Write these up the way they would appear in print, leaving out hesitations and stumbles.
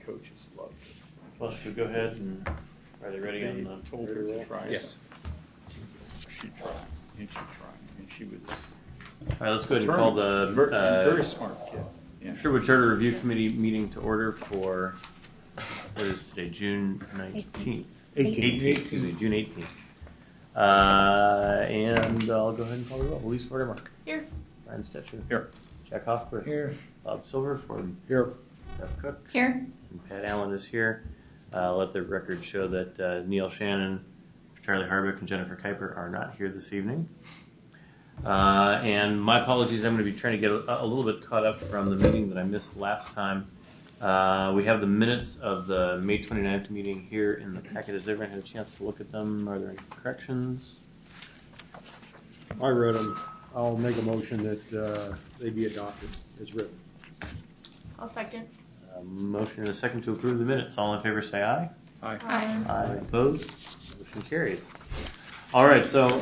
coaches loved it. Well, should we go ahead and are they ready on the Told her to try. Yes. She tried, and she tried, and she was. All right, let's go ahead and call the very smart kid. Yeah. Sherwood Charter Review Committee meeting to order for what is today, June 19th? 18th. Excuse me, June 18th. And I'll go ahead and call the roll. Elise Vordermark. Here. Brian Stetcher. Here. Jack Hoffberg. Here. Bob Silverford. Here. Beth Cook. Here. And Pat Allen is here. Let the record show that Neil Shannon, Charlie Harbeck, and Jennifer Kuiper are not here this evening. And my apologies, I'm going to be trying to get a little bit caught up from the meeting that I missed last time. We have the minutes of the May 29th meeting here in the packet. Has everyone had a chance to look at them? Are there any corrections? I read them. I'll make a motion that they be adopted as written. I'll second. Motion and a second to approve the minutes. All in favor say aye. Aye. Aye. Opposed? Motion carries. All right, so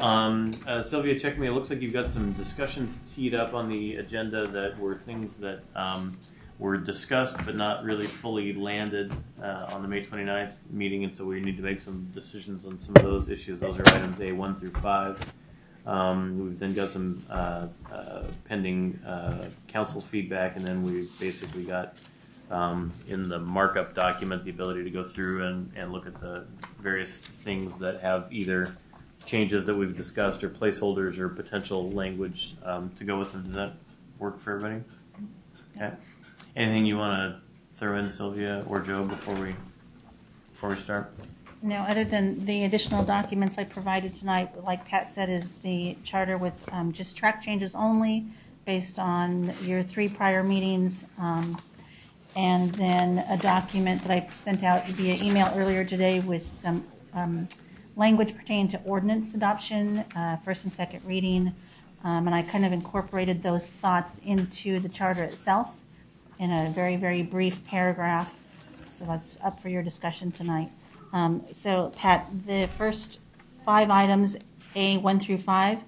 Sylvia, check me. It looks like you've got some discussions teed up on the agenda that were things that were discussed but not really fully landed on the May 29th meeting, and so we need to make some decisions on some of those issues. Those are items A1 through 5. We've then got some pending council feedback, and then we've basically got in the markup document the ability to go through and look at the various things that have either changes that we've discussed or placeholders or potential language to go with them. Does that work for everybody? Okay. Anything you want to throw in, Sylvia or Joe, before we start? No, other than the additional documents I provided tonight, like Pat said, is the charter with just track changes only based on your 3 prior meetings. And then a document that I sent out via email earlier today with some language pertaining to ordinance adoption, first and second reading. And I kind of incorporated those thoughts into the charter itself in a very, very brief paragraph. So that's up for your discussion tonight. So, Pat, the first 5 items, A1 through 5,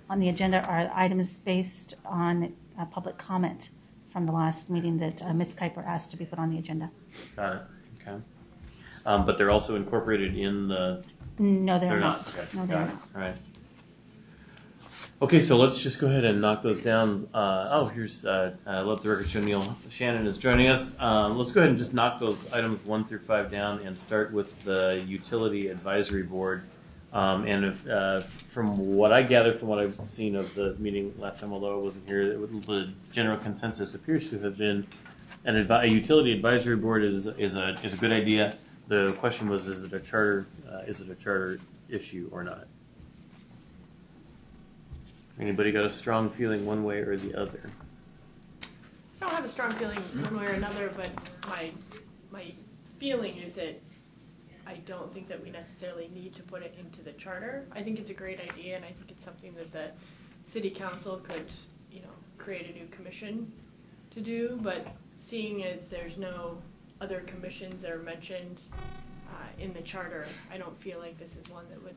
on the agenda are items based on public comment from the last meeting that Ms. Kuiper asked to be put on the agenda. Got it. Okay. But they're also incorporated in the... No, they're not. Okay. No, they're not. All right. Okay, so let's just go ahead and knock those down. Here's let the record show Neil Shannon is joining us. Let's go ahead and just knock those items 1 through 5 down and start with the Utility Advisory Board. And if, from what I gather from what I've seen of the meeting last time, although I wasn't here, the general consensus appears to have been a Utility Advisory Board is a good idea. The question was, is it a charter issue or not? Anybody got a strong feeling one way or the other? I don't have a strong feeling one way or another, but my feeling is that I don't think that we necessarily need to put it into the charter. I think it's a great idea, and I think it's something that the city council could, create a new commission to do. But seeing as there's no other commissions that are mentioned in the charter, I don't feel like this is one that would,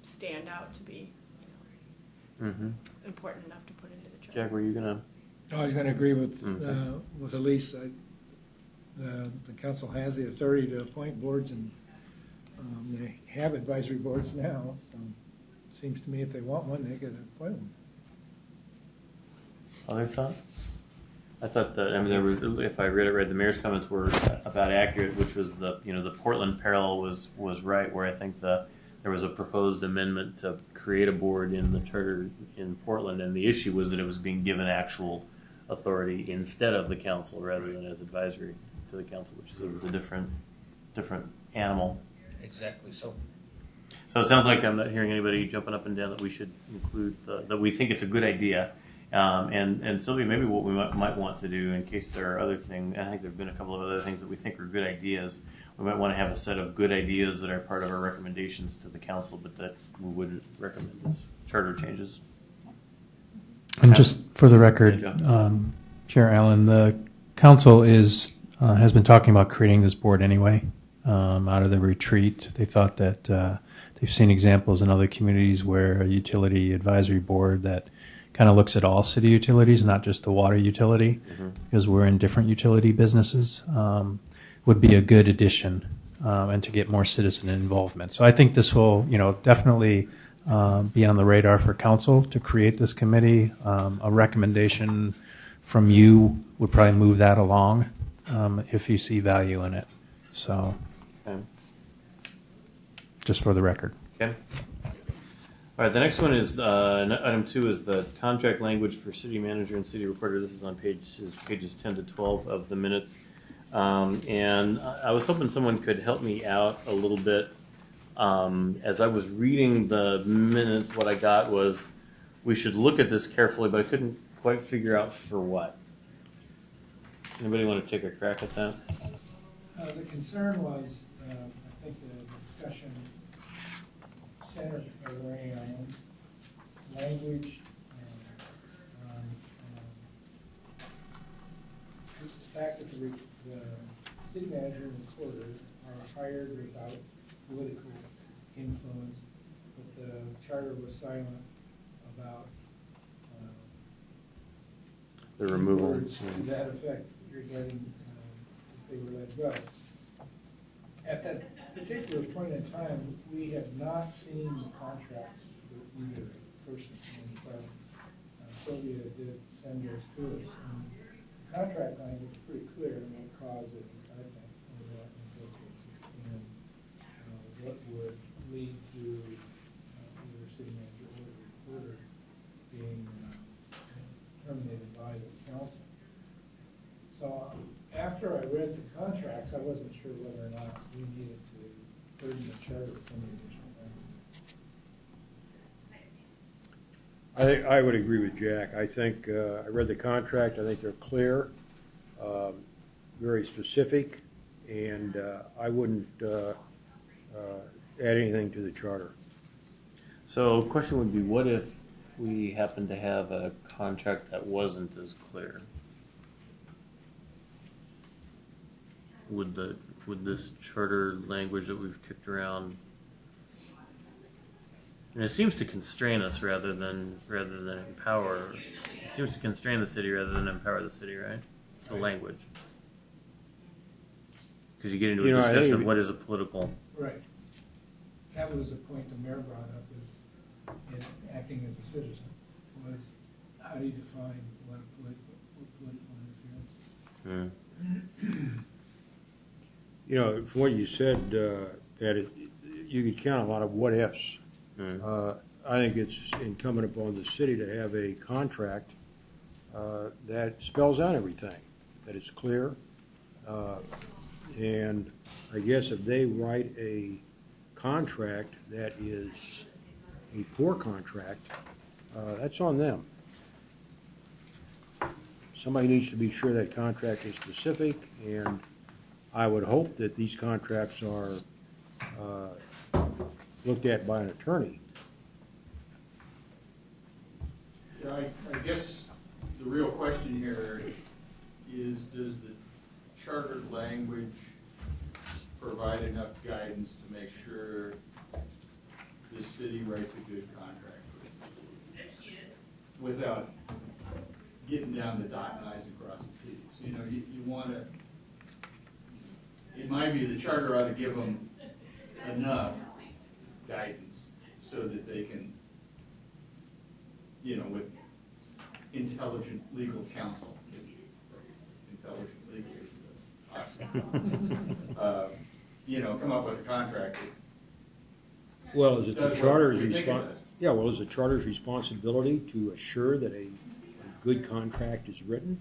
stand out to be, important enough to put into the charter. Jack, were you gonna? I was going to agree with Elise. The council has the authority to appoint boards, and they have advisory boards now. So it seems to me if they want one, they could appoint one. Other thoughts? I thought that, there was, if I read it right, the mayor's comments were about accurate, which was the Portland parallel was right, where I think there was a proposed amendment to create a board in the charter in Portland, and the issue was that it was being given actual authority instead of the council rather than as advisory to the council, which was a different animal. Exactly so. So it sounds like I'm not hearing anybody jumping up and down that we should include that we think it's a good idea. And Sylvia, maybe what we might want to do, in case there are other things, I think there have been a couple of other things that we think are good ideas. We might want to have a set of good ideas that are part of our recommendations to the council, but that we wouldn't recommend as charter changes. And just for the record, Chair Allen, the council has been talking about creating this board anyway. Out of the retreat, they thought that they've seen examples in other communities where a utility advisory board that kind of looks at all city utilities, not just the water utility, because we're in different utility businesses, would be a good addition, and to get more citizen involvement. So I think this will, definitely be on the radar for council to create this committee. A recommendation from you would probably move that along, if you see value in it. So, Okay. just for the record. Okay. All right, the next one is, item 2 is the contract language for city manager and city recorder. This is on pages 10 to 12 of the minutes. And I was hoping someone could help me out a little bit. As I was reading the minutes, what I got was we should look at this carefully, but I couldn't quite figure out for what. Anybody want to take a crack at that? The concern was, I think the discussion centered around language, the fact that the city manager and recorder are hired without political influence, but the charter was silent about The removal. words to that effect regarding if they were let go. At that particular point in time, we had not seen the contracts for either person, and so Sylvia did send those to us. And the contract language is pretty clear in what causes, I think, in both cases, and what would lead to either city manager or the recorder being terminated by the council. So after I read the contracts, I wasn't sure whether or not we needed to put in the charter some additional language. I would agree with Jack. I think I read the contract. I think they're clear, very specific, and I wouldn't add anything to the charter. So, question would be, what if we happen to have a contract that wasn't as clear? Would this charter language that we've kicked around, and it seems to constrain us rather than empower. It seems to constrain the city rather than empower the city, right? The language, because you get into a discussion of what is a political. Right. That was a point the mayor brought up, is in acting as a citizen, was how do you define what political interference? From what you said, that you could count a lot of what ifs. I think it's incumbent upon the city to have a contract that spells out everything, that it's clear. And I guess if they write a contract that is a poor contract, that's on them. Somebody needs to be sure that contract is specific, and I would hope that these contracts are looked at by an attorney. Yeah, I guess the real question here is, does the charter language provide enough guidance to make sure the city writes a good contract without getting down the dot and I's and crossing T's? You want to, in my view, the charter ought to give them enough guidance so that they can, with intelligent legal counsel, intelligence legal, come up with a contract. Well, is it the charter's is the charter's responsibility to assure that a good contract is written?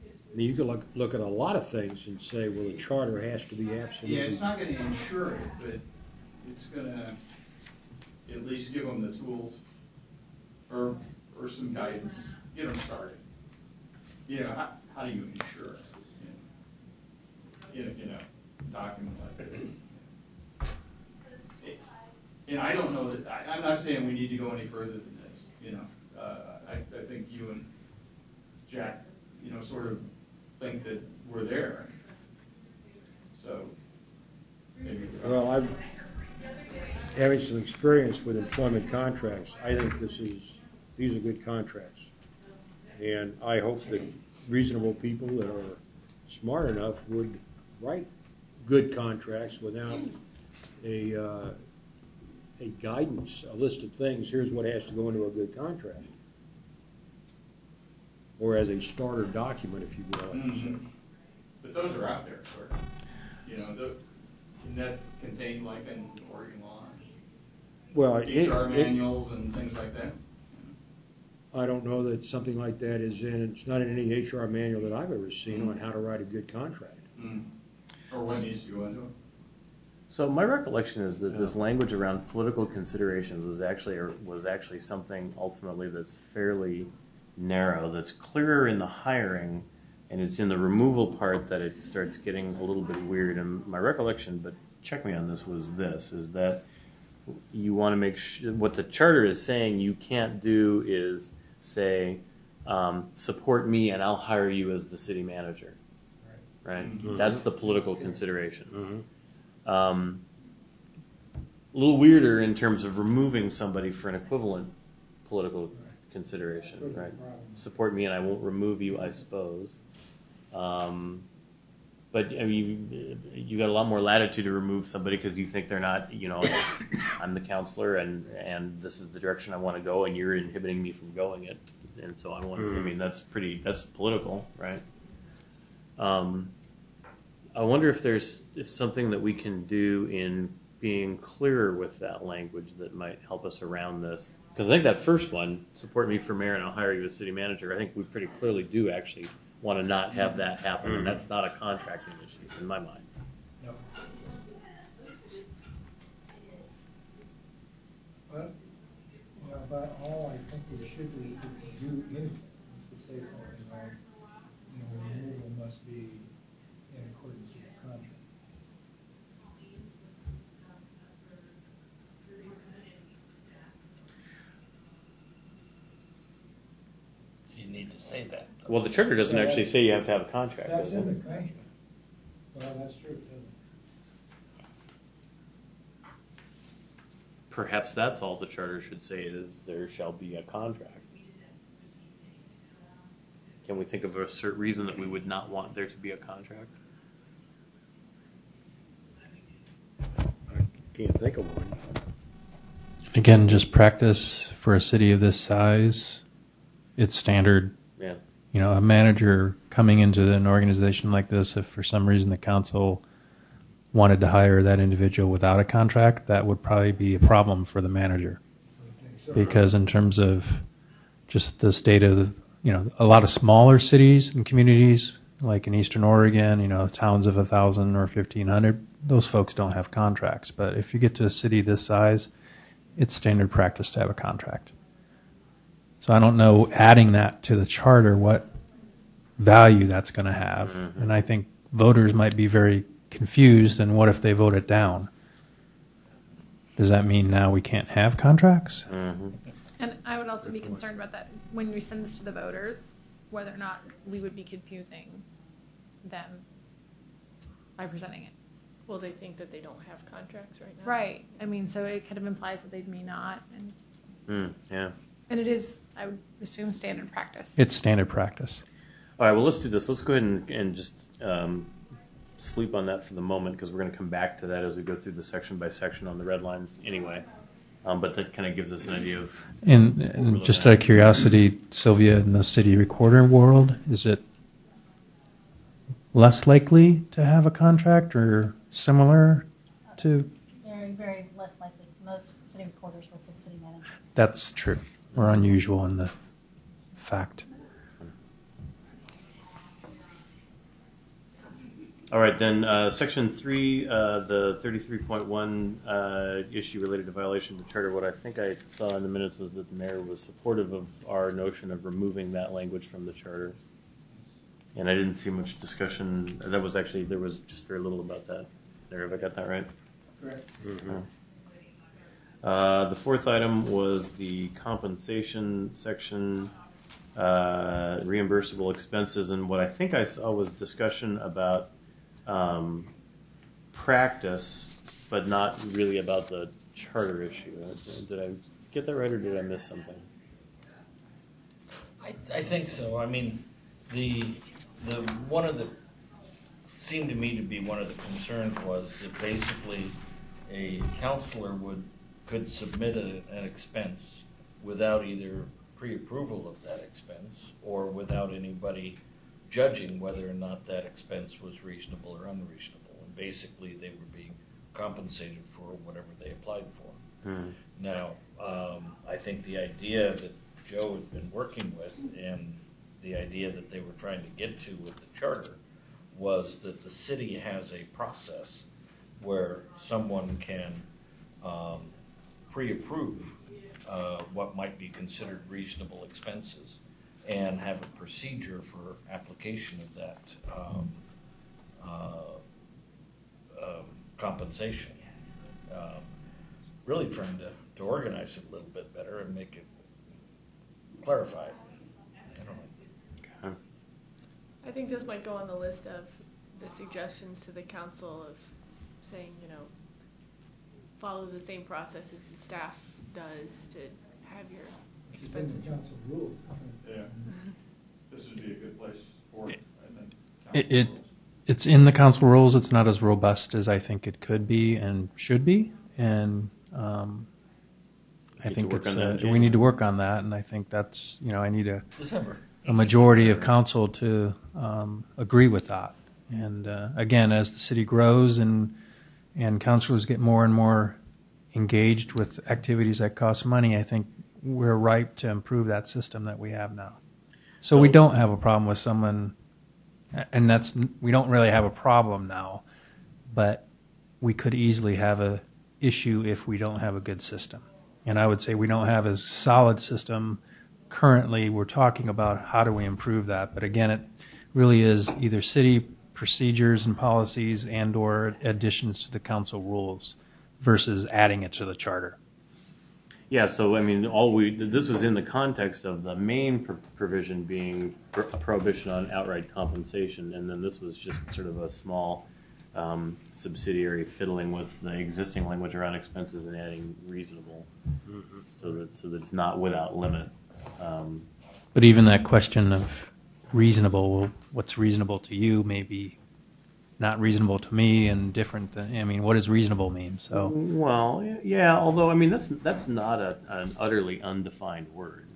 I mean, you could look at a lot of things and say, well, the charter has to be absolutely. Yeah, it's not going to ensure it, but it's going to at least give them the tools or some guidance, get them started. How do you ensure it in a document like this? And I don't know that, I'm not saying we need to go any further than this. I think you and Jack, sort of think that we're there. So maybe. Well, I'm having some experience with employment contracts. I think this is these are good contracts. And I hope that reasonable people that are smart enough would write good contracts without a guidance, a list of things, here's what has to go into a good contract. Or as a starter document, if you will. Mm-hmm. But those are out there, sort of. You know, isn't that contained like in Oregon law? Well, HR manuals and things like that? I don't know that something like that is in, it's not in any HR manual that I've ever seen on how to write a good contract. Mm. Or what needs to go into it? So my recollection is that this language around political considerations was actually something ultimately that's fairly narrow, that's clearer in the hiring, and it's in the removal part that it starts getting a little bit weird. And my recollection, but check me on this, is that you want to make sure, what the charter is saying you can't do is say, support me and I'll hire you as the city manager. Right? Mm-hmm. That's the political consideration. Mm-hmm. A little weirder in terms of removing somebody for an equivalent political consideration, right? Support me and I won't remove you, I suppose. But I mean, you got a lot more latitude to remove somebody because you think they're not, you know, I'm the counselor and this is the direction I want to go and you're inhibiting me from going it. And so I want to, I mean, that's political, right? I wonder if there's something that we can do in being clearer with that language that might help us around this. Because I think that first one, support me for mayor and I'll hire you as city manager, I think we pretty clearly do actually want to not have that happen, and that's not a contracting issue in my mind. No. But, you know, about all I think we should do anything is to say something like, you know, removal must be in accordance with the contract. You need to say that. Well, the charter doesn't actually say you have to have a contract, That's does in the it? contract. Well, that's true, too. Perhaps that's all the charter should say is there shall be a contract. Can we think of a certain reason that we would not want there to be a contract? I can't think of one. Again, just practice for a city of this size. It's standard. Yeah. You know, a manager coming into an organization like this, if for some reason the council wanted to hire that individual without a contract, that would probably be a problem for the manager. Because in terms of just the state of, you know, a lot of smaller cities and communities, like in Eastern Oregon, you know, towns of 1,000 or 1,500, those folks don't have contracts. But if you get to a city this size, it's standard practice to have a contract. So I don't know, adding that to the charter, what value that's going to have. Mm-hmm. And I think voters might be very confused, and what if they vote it down? Does that mean now we can't have contracts? Mm-hmm. And I would also be concerned about that when we send this to the voters, whether or not we would be confusing them by presenting it. Well, they think that they don't have contracts right now. Right. I mean, so it kind of implies that they may not. And Yeah. And it is, I would assume, standard practice. It's standard practice. All right, well, let's do this. Let's go ahead and just sleep on that for the moment, because we're going to come back to that as we go through the section by section on the red lines anyway. But that kind of gives us an idea of... And just out of curiosity, Sylvia, in the city recorder world, is it less likely to have a contract or similar to... Very, very less likely. Most city recorders work with city managers. That's true. Or unusual in the fact. All right, then Section 3, the 33.1 issue related to violation of the charter. What I think I saw in the minutes was that the mayor was supportive of our notion of removing that language from the charter. And I didn't see much discussion. There was just very little about that. There, have I got that right? Correct. Mm-hmm. The fourth item was the compensation section, reimbursable expenses, and what I think I saw was discussion about practice, but not really about the charter issue. Did I get that right, or did I miss something? I think so. I mean, the one of the seemed to me to be one of the concerns was that basically a counselor could submit an expense without either pre-approval of that expense or without anybody judging whether or not that expense was reasonable or unreasonable. And basically they were being compensated for whatever they applied for. Now, I think the idea that Joe had been working with and the idea that they were trying to get to with the charter was that the city has a process where someone can pre-approve what might be considered reasonable expenses and have a procedure for application of that compensation. Really trying to organize it a little bit better and make it clarified. I don't know. Okay. I think this might go on the list of the suggestions to the council of saying, follow the same process as the staff does to have your It's in expenses. the council rules. Yeah. This would be a good place for it, I think. It's in the council rules. It's not as robust as I think it could be and should be, and I think we need to work on that. And I think that's I need December. a majority of council to agree with that. And again, as the city grows and councilors get more and more engaged with activities that cost money, I think we're ripe to improve that system that we have now. So we don't have a problem with someone, and we don't really have a problem now, but we could easily have a issue if we don't have a good system. And I would say we don't have a solid system currently. We're talking about how do we improve that. But again, it really is either city procedures and policies and or additions to the council rules versus adding it to the charter. Yeah, so I mean, this was in the context of the main provision being a prohibition on outright compensation, and then this was just sort of a small subsidiary fiddling with the existing language around expenses and adding reasonable, so that it's not without limit. But even that question of reasonable, what's reasonable to you may be not reasonable to me and different than, what does reasonable mean? So, well, yeah, although, that's not an utterly undefined word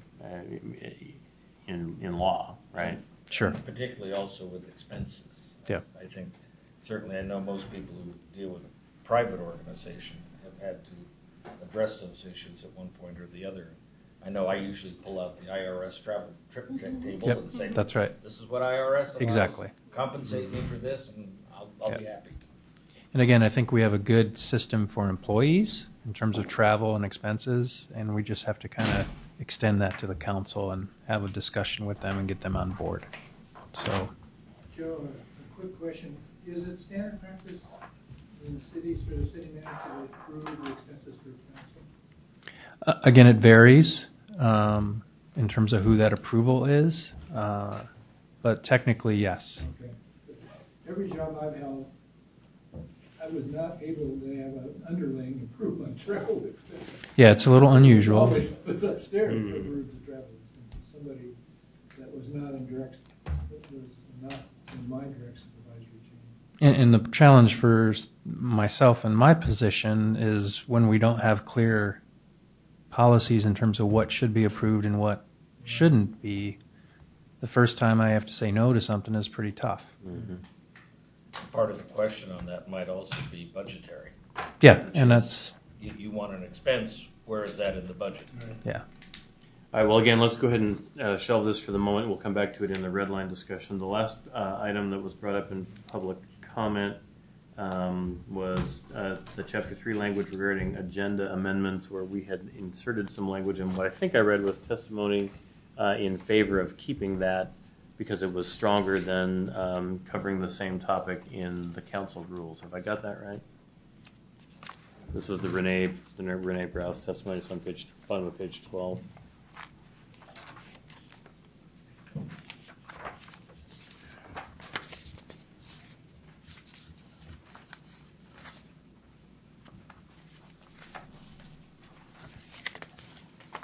in law, right? sure. Particularly also with expenses. Yeah. I think, certainly I know most people who deal with a private organization have had to address those issues at one point or the other. I know I usually pull out the IRS travel trip check table Yep, and say, that's right. This is what IRS allows. Exactly. Compensate me for this and I'll Yep. be happy. And again, I think we have a good system for employees in terms of travel and expenses, and we just have to kind of extend that to the council and have a discussion with them and get them on board. So, Joe, a quick question. Is it standard practice in the cities for the city manager to approve the expenses for council? again, it varies in terms of who that approval is, but technically, yes. Okay. Every job I've held, I was not able to have an underling approve my travel expenses. Yeah, it's a little unusual. Always was upstairs to approve the travel expenses. Somebody that was not in my direct supervisory chain. And the challenge for myself and my position is when we don't have clear policies in terms of what should be approved and what shouldn't be, the first time I have to say no to something is pretty tough. Mm-hmm. Part of the question on that might also be budgetary. Yeah, Which and is, that's, you want an expense, where is that in the budget? yeah. All right, well, again, let's go ahead and shelve this for the moment. We'll come back to it in the red line discussion. The last item that was brought up in public comment was the Chapter 3 language regarding agenda amendments, where we had inserted some language, and what I think I read was testimony in favor of keeping that because it was stronger than covering the same topic in the council rules. Have I got that right? This was the Renee Browse testimony. It's on bottom of page 12.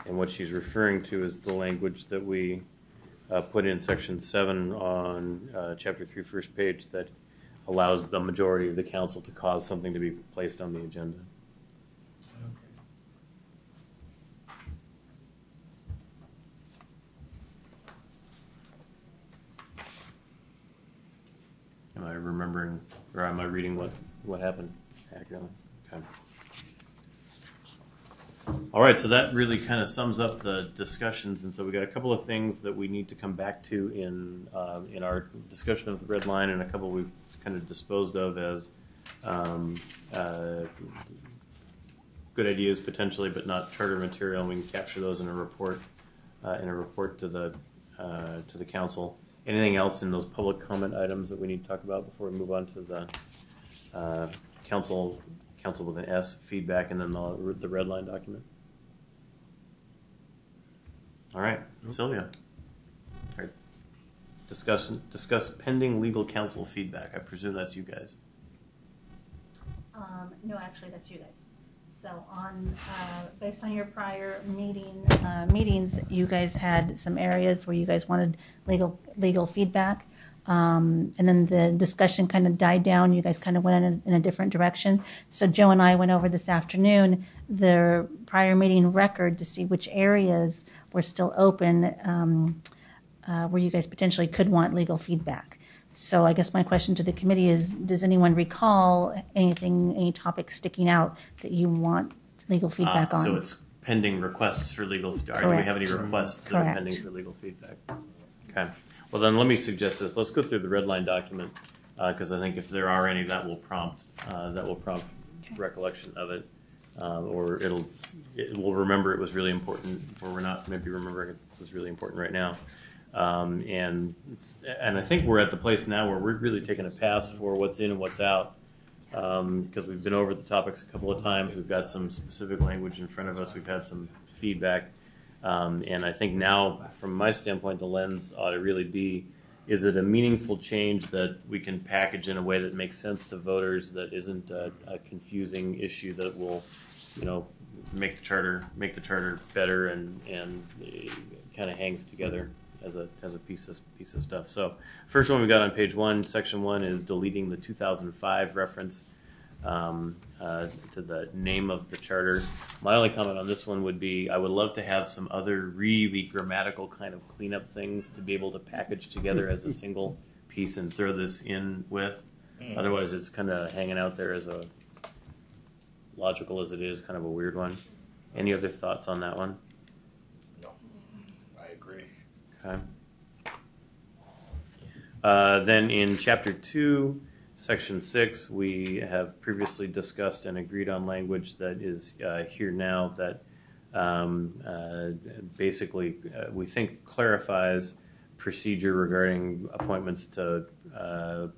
And what she's referring to is the language that we put in section 7 on chapter 3, first page, that allows the majority of the council to cause something to be placed on the agenda. Am I remembering, or am I reading what happened accurately? Okay. All right, so that really kind of sums up the discussions, and so we got a couple of things that we need to come back to in our discussion of the red line, and a couple we've kind of disposed of as good ideas potentially, but not charter material. And we can capture those in a report to the council. Anything else in those public comment items that we need to talk about before we move on to the council with an S feedback, and then the red line document? All right, Sylvia. All right. Discuss pending legal counsel feedback. I presume that's you guys. No, actually, that's you guys. So based on your prior meetings, you guys had some areas where you guys wanted legal feedback. And then the discussion kind of died down. You guys kind of went in a different direction. So Joe and I went over this afternoon the prior meeting record to see which areas were still open where you guys potentially could want legal feedback. So I guess my question to the committee is, does anyone recall any topics sticking out that you want legal feedback on? So it's pending requests for legal feedback. Do we have any requests that are pending for legal feedback? Okay. Well, then let me suggest this. Let's go through the red line document, because I think if there are any, that will prompt recollection of it, or it will remember it was really important, or we're not maybe remembering it was really important right now. And I think we're at the place now where we're really taking a pass for what's in and what's out, because we've been over the topics a couple of times. We've got some specific language in front of us. We've had some feedback. And I think now, from my standpoint, the lens ought to really be, is it a meaningful change that we can package in a way that makes sense to voters, that isn't a confusing issue that will, make the charter better and kind of hangs together as a piece of stuff. So first one we got on page 1, section 1, is deleting the 2005 reference to the name of the charter. My only comment on this one would be, I would love to have some other really grammatical kind of cleanup things to be able to package together as a single piece and throw this in with. Otherwise, it's kind of hanging out there as a, logical as it is, kind of a weird one. Any other thoughts on that one? No, I agree. Okay. Then in chapter 2, section 6, we have previously discussed and agreed on language that is here now that basically we think clarifies procedure regarding appointments to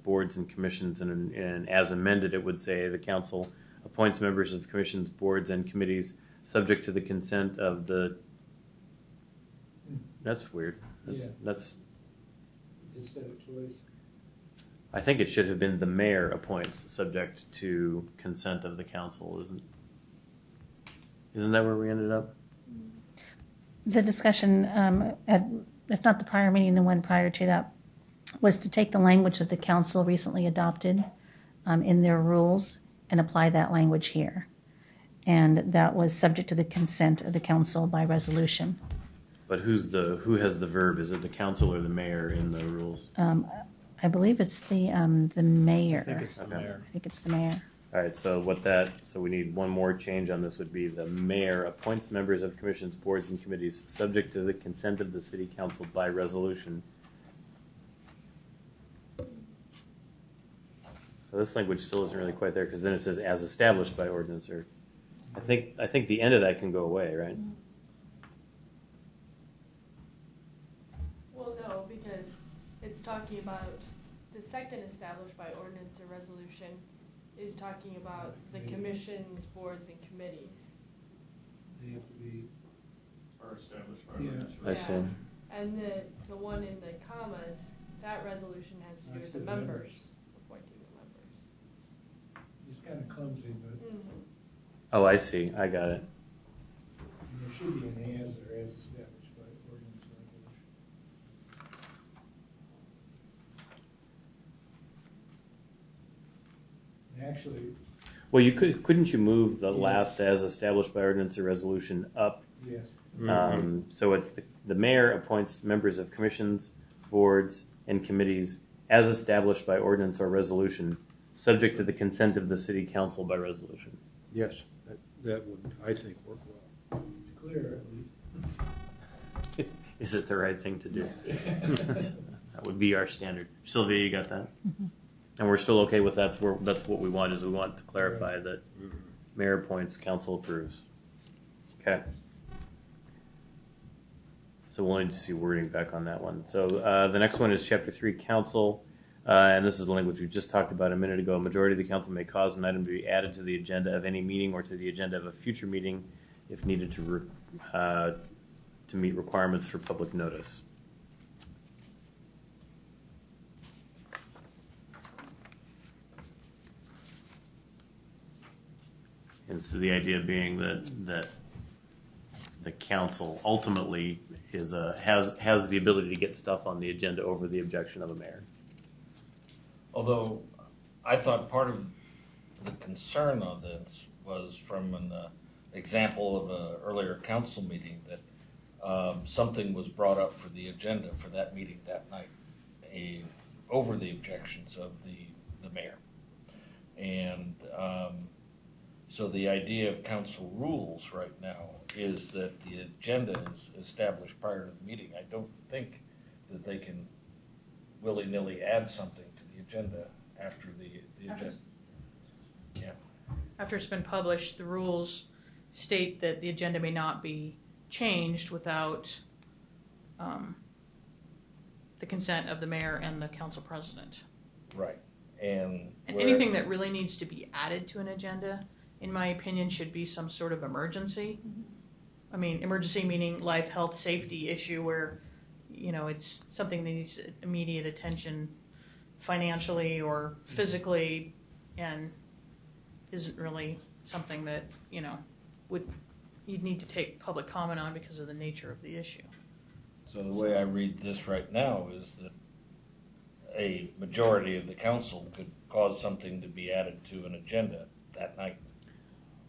boards and commissions, and as amended it would say the council appoints members of commissions, boards, and committees subject to the consent of the... That's weird. That's It said it twice. I think it should have been the mayor appoints subject to consent of the council, isn't that where we ended up? The discussion, if not the prior meeting, the one prior to that, was to take the language that the council recently adopted in their rules and apply that language here. And that was subject to the consent of the council by resolution. But who has the verb? Is it the council or the mayor in the rules? I believe it's the mayor. I think it's the mayor. I think it's the mayor. All right, so we need one more change on this would be the mayor appoints members of commissions, boards, and committees subject to the consent of the city council by resolution. So this language still isn't really quite there, because then it says as established by ordinance, or I think the end of that can go away, right? Well, no, because it's talking about the second established by ordinance or resolution is talking about the commissions, boards, and committees. They have to be. Are established by Yeah. ordinance. I see. And the one in the commas, that resolution has to do with the members, appointing the members. It's kind of clumsy, but Oh, I see. I got it. there should be an as or as established by ordinance or resolution. Actually, Well, couldn't you move the last as established by ordinance or resolution up? yes. So it's the mayor appoints members of commissions, boards, and committees as established by ordinance or resolution, subject to the consent of the city council by resolution. Yes, that would, I think, work well. It's clear at least. Is it the right thing to do? That would be our standard. Sylvia, you got that? Mm-hmm. And we're still okay with that's what we want, is we want to clarify that mayor appoints, council approves. Okay. So we'll need to see wording back on that one. So the next one is Chapter 3, Council. And this is the language we just talked about a minute ago. A majority of the council may cause an item to be added to the agenda of any meeting or to the agenda of a future meeting if needed to meet requirements for public notice. And so the idea being that the council ultimately has the ability to get stuff on the agenda over the objection of a mayor. Although I thought part of the concern on this was from an example of an earlier council meeting that something was brought up for the agenda for that meeting that night over the objections of the mayor. And so the idea of council rules right now is that the agenda is established prior to the meeting. I don't think that they can willy-nilly add something to the agenda after the agenda. Yeah. After it's been published, the rules state that the agenda may not be changed without the consent of the mayor and the council president. Right. And anything that really needs to be added to an agenda, in my opinion, should be some sort of emergency. I mean, emergency meaning life, health, safety issue where, it's something that needs immediate attention financially or physically and isn't really something that, you'd need to take public comment on because of the nature of the issue. So the way I read this right now is that a majority of the council could cause something to be added to an agenda that night.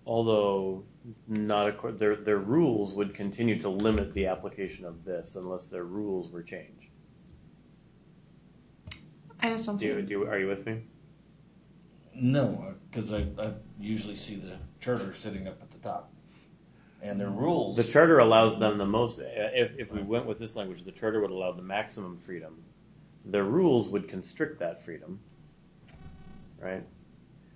Although their rules would continue to limit the application of this unless their rules were changed. I just don't see. Are you with me? No, because I usually see the charter sitting up at the top, and their rules. The charter allows them the most. If we went with this language, the charter would allow the maximum freedom. Their rules would constrict that freedom, right?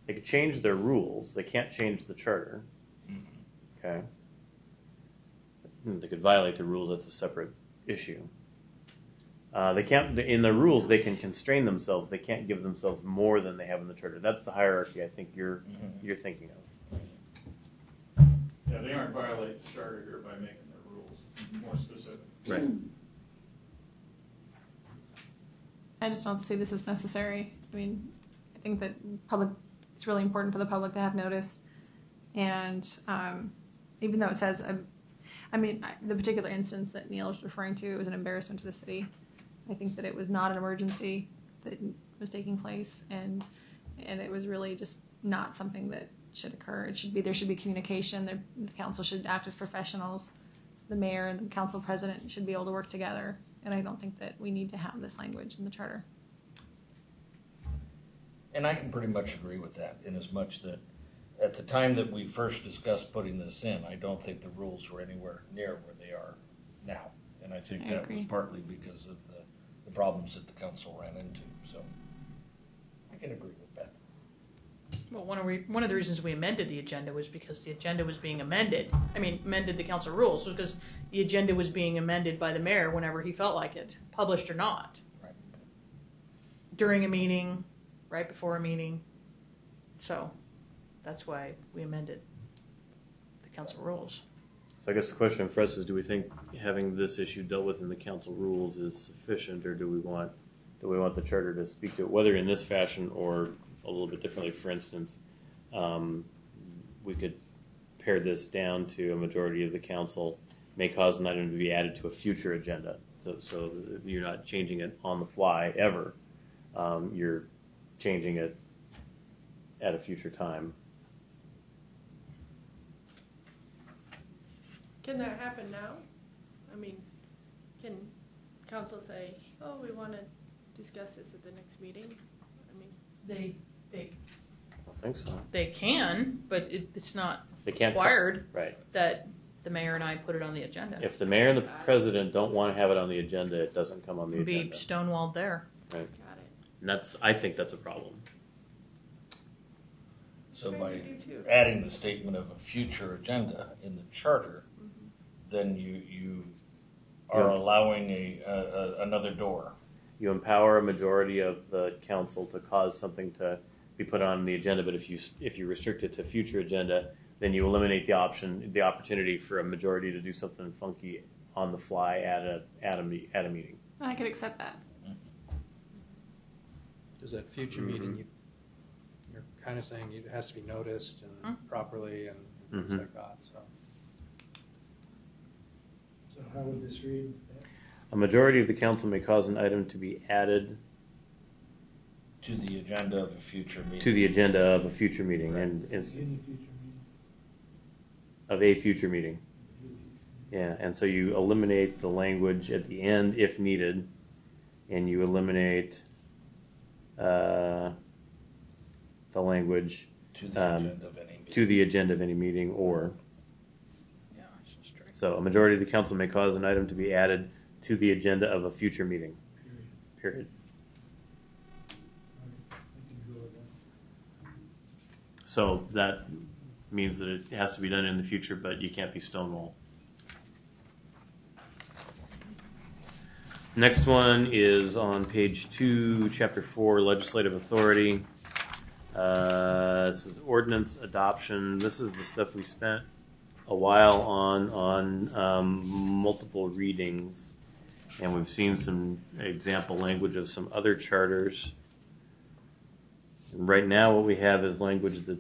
They could change their rules. They can't change the charter. Okay. They could violate the rules. That's a separate issue. They can't. In the rules, they can constrain themselves. They can't give themselves more than they have in the charter. That's the hierarchy I think you're thinking of. Yeah, they aren't violating the charter here by making their rules more specific. Right. I just don't see this as necessary. I mean, I think that it's really important for the public to have notice. And even though it says, the particular instance that Neil was referring to was an embarrassment to the city. I think that it was not an emergency that was taking place, and it was really just not something that should occur. There should be communication. The council should act as professionals. The mayor and the council president should be able to work together. And I don't think that we need to have this language in the charter. And I can pretty much agree with that, in as much that at the time that we first discussed putting this in, I don't think the rules were anywhere near where they are now. And I think that was partly because of the problems that the council ran into. So I can agree with Beth. Well, one of the reasons we amended the agenda was because the agenda was being amended. Amended the council rules because the agenda was being amended by the mayor whenever he felt like it, published or not. Right. During a meeting, right before a meeting. So that's why we amended the council rules. So I guess the question for us is, do we think having this issue dealt with in the council rules is sufficient, or do we want the charter to speak to it, whether in this fashion or a little bit differently? For instance, we could pare this down to a majority of the council may cause an item to be added to a future agenda. So you're not changing it on the fly ever. You're changing it at a future time. Can that happen now? I mean, can council say, oh, we want to discuss this at the next meeting? I mean, They I don't think so. they can, but it's not They can't. required Right. that the mayor and I put it on the agenda. If the mayor and the president don't want to have it on the agenda, it doesn't come on the Be agenda. stonewalled there. Right. got it. And I think that's a problem. So I by do too. adding the statement of a future agenda in the charter, then you are allowing another door. You empower a majority of the council to cause something to be put on the agenda, but if you restrict it to future agenda, then you eliminate the opportunity for a majority to do something funky on the fly at a meeting. I could accept that. Because at future meeting, you're kind of saying it has to be noticed and properly and things like that. So how would this read? A majority of the council may cause an item to be added To the agenda of a future meeting. to the agenda of a future meeting, and is Any future meeting? of a future meeting. Yeah, and so you eliminate the language at the end if needed, and you eliminate the language To the agenda of any meeting. to the agenda of any meeting, or Yeah, I should strike. so a majority of the council may cause an item to be added to the agenda of a future meeting. Period. I can go with that. So that means that it has to be done in the future, but you can't be stonewall. Next one is on page 2, chapter 4, legislative authority. This is ordinance adoption. This is the stuff we spent a while on multiple readings, and we've seen some example language of some other charters. And right now, what we have is language that,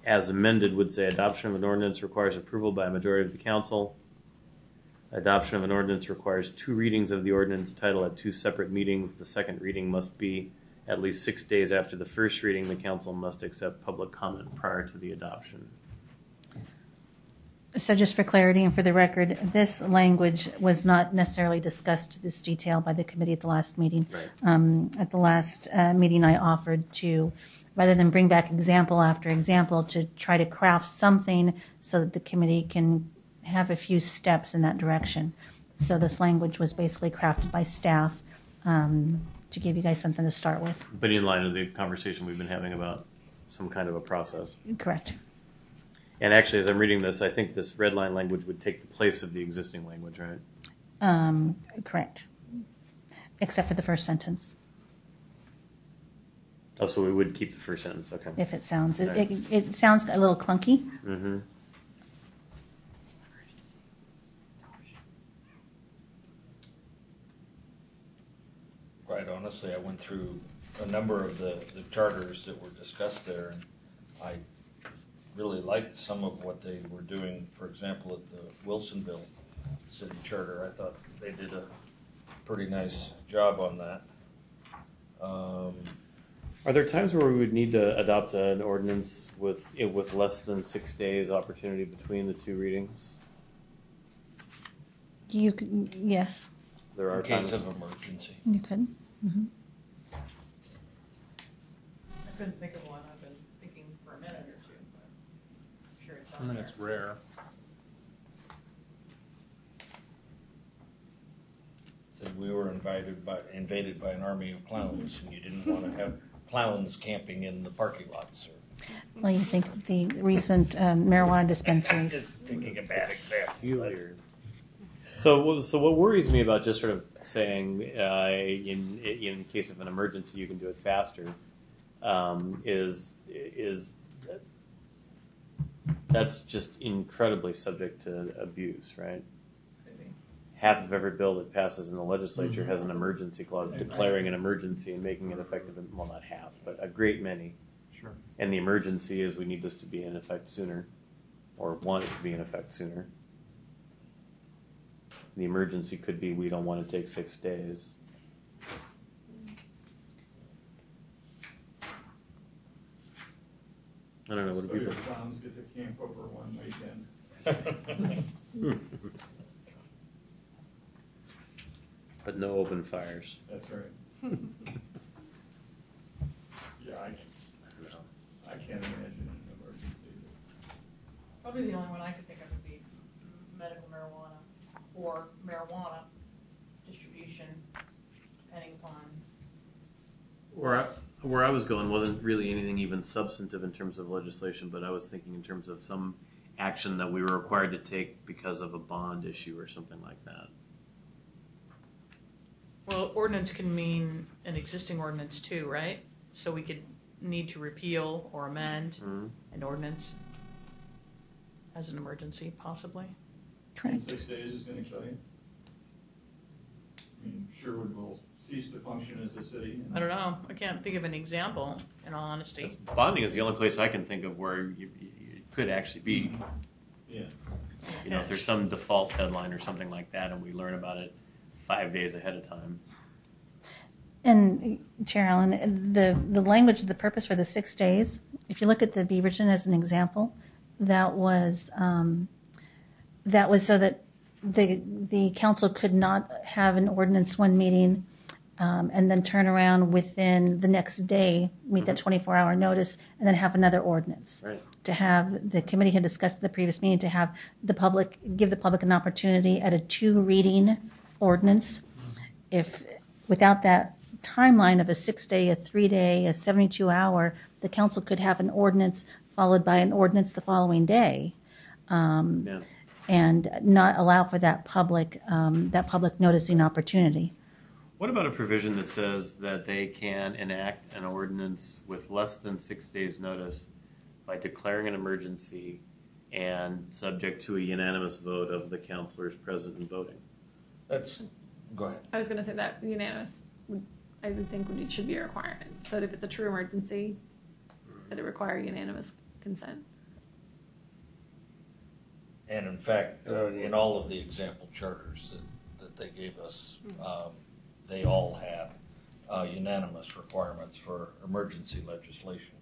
as amended, would say adoption of an ordinance requires approval by a majority of the council. Adoption of an ordinance requires 2 readings of the ordinance title at 2 separate meetings. The second reading must be at least 6 days after the first reading. The council must accept public comment prior to the adoption. So just for clarity and for the record, this language was not necessarily discussed to this detail by the committee at the last meeting. Right. At the last meeting, I offered to, rather than bring back example after example, to try to craft something so that the committee can have a few steps in that direction. So this language was basically crafted by staff to give you guys something to start with. But in line with the conversation we've been having about some kind of a process. Correct. And actually, as I'm reading this, I think this red line language would take the place of the existing language, right? Correct. Except for the first sentence, Oh, so we would keep the first sentence, okay. if it sounds. Right. It sounds a little clunky. Mm-hmm. Right, honestly, I went through a number of the charters that were discussed there, and I really liked some of what they were doing. For example, at the Wilsonville City Charter, I thought they did a pretty nice job on that. Are there times where we would need to adopt an ordinance with less than 6 days opportunity between the 2 readings? You could, yes, There are In case times. of emergency. you could. I couldn't think of one. I've been thinking for a minute or two, but I'm sure it's I on mean, there. it's rare. So we were invaded by an army of clowns, and you didn't want to have clowns camping in the parking lots. Well, you think of the recent marijuana dispensaries. Just picking a bad example. Weird. So what worries me about just sort of saying in case of an emergency you can do it faster is that that's just incredibly subject to abuse, right? Half of every bill that passes in the legislature has an emergency clause declaring an emergency and making it effective. Well, not half, but a great many. Sure. And the emergency is we need this to be in effect sooner, or want it to be in effect sooner. The emergency could be we don't want to take 6 days. I don't know, would it So be your better? clowns get to camp over one weekend. But no open fires. That's right. Yeah, I can't imagine an emergency. Probably the only one I could think of would be medical marijuana or marijuana distribution, depending upon. Where I was going wasn't really anything even substantive in terms of legislation, but I was thinking in terms of some action that we were required to take because of a bond issue or something like that. Well, ordinance can mean an existing ordinance too, right? So we could need to repeal or amend an ordinance as an emergency, possibly. And Correct. 6 days is gonna kill you. I mean, Sherwood will cease to function as a city. I don't know. I can't think of an example, in all honesty. Bonding is the only place I can think of where you could actually be. Yeah. You know, if there's some default deadline or something like that, and we learn about it 5 days ahead of time. And Chair Allen, the language, the purpose for the 6 days, if you look at the Beaverton as an example, that was so that the council could not have an ordinance one meeting and then turn around within the next day, meet that 24-hour notice, and then have another ordinance. Right. To have, the committee had discussed at the previous meeting, to have the public, give the public an opportunity at a 2-reading ordinance. If, without that timeline of a 6-day, a 3-day, a 72-hour, the council could have an ordinance followed by an ordinance the following day. Yeah. And not allow for that public noticing opportunity. What about a provision that says that they can enact an ordinance with less than 6 days' notice by declaring an emergency and subject to a unanimous vote of the councilors present and voting? Go ahead. I was going to say that unanimous, I would think it should be a requirement. So that if it's a true emergency, that it require unanimous consent. And in fact, in all of the example charters that they gave us, they all had unanimous requirements for emergency legislation.